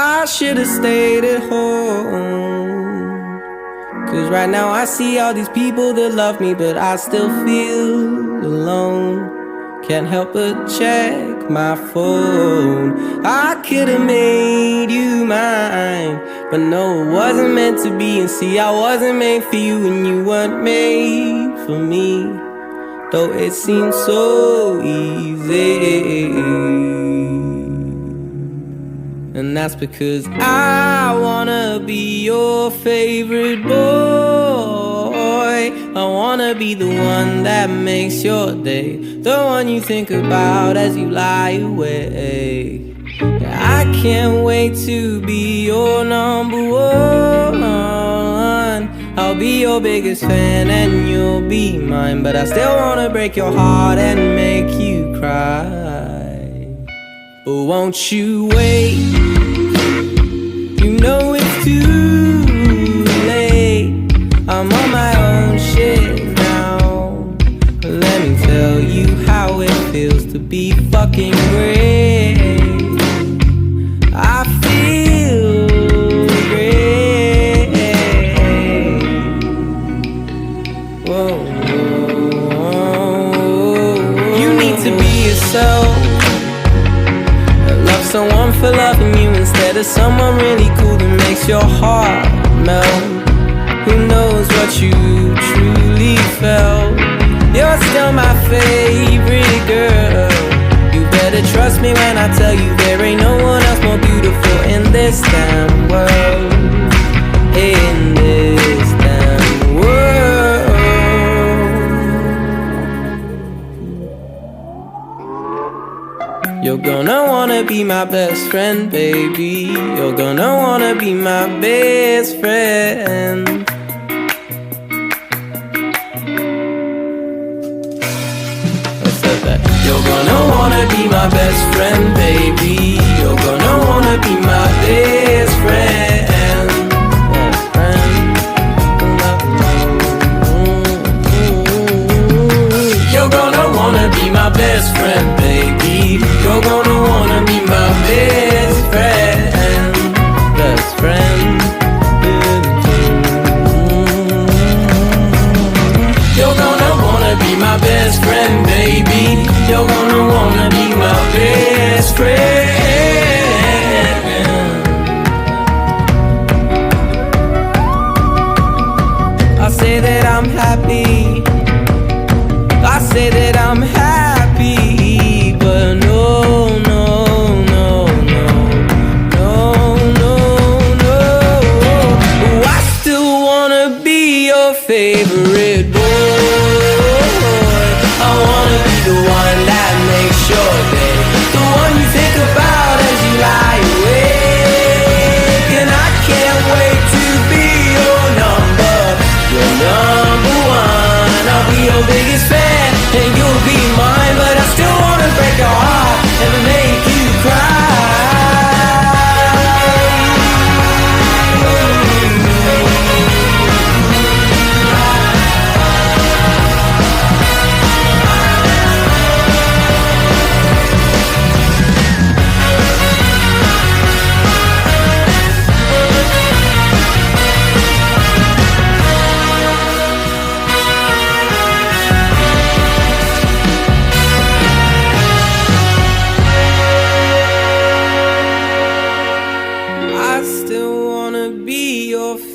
I should've stayed at home. Cause right now I see all these people that love me, but I still feel alone. Can't help but check my phone. I could've made you mine, but no, it wasn't meant to be. And see, I wasn't made for you, and you weren't made for me, though it seemed so easy. And that's because I wanna be your favorite boy. I wanna be the one that makes your day, the one you think about as you lie awake. I can't wait to be your number one. I'll be your biggest fan and you'll be mine, but I still wanna break your heart and make you cry. But won't you wait? You know it's too late. I'm on my own shit now. Let me tell you how it feels to be fucking great. I feel great. Whoa, whoa, whoa. You need to be yourself. Love someone for loving you instead of someone really cool that makes your heart melt. Who knows what you truly felt? You're still my favorite girl. You better trust me when I tell you there ain't no one else more beautiful in this damn world. In this damn world. You're gonna wanna be my best friend, baby. You're gonna wanna be my best friend. You're gonna wanna be my best friend, baby. You're gonna wanna be my best friend. Best friend. You're gonna wanna be my best friend, baby. You're gonna wanna be my best friend. Best friend. You're gonna wanna be my best friend, baby. You're gonna wanna be my best friend. I say that I'm happy. I say that I'm happy, but no, no, no, no, no, no, no. Oh, I still wanna be your favorite boy. I wanna be the one that makes your day, the one you think about as you lie awake. And I can't wait to be your number one. I'll be your biggest fan and you'll be mine, but I still wanna break your heart and make you cry.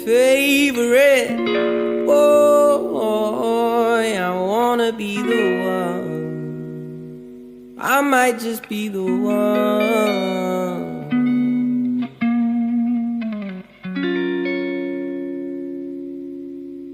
Favorite boy, I wanna be the one. I might just be the one.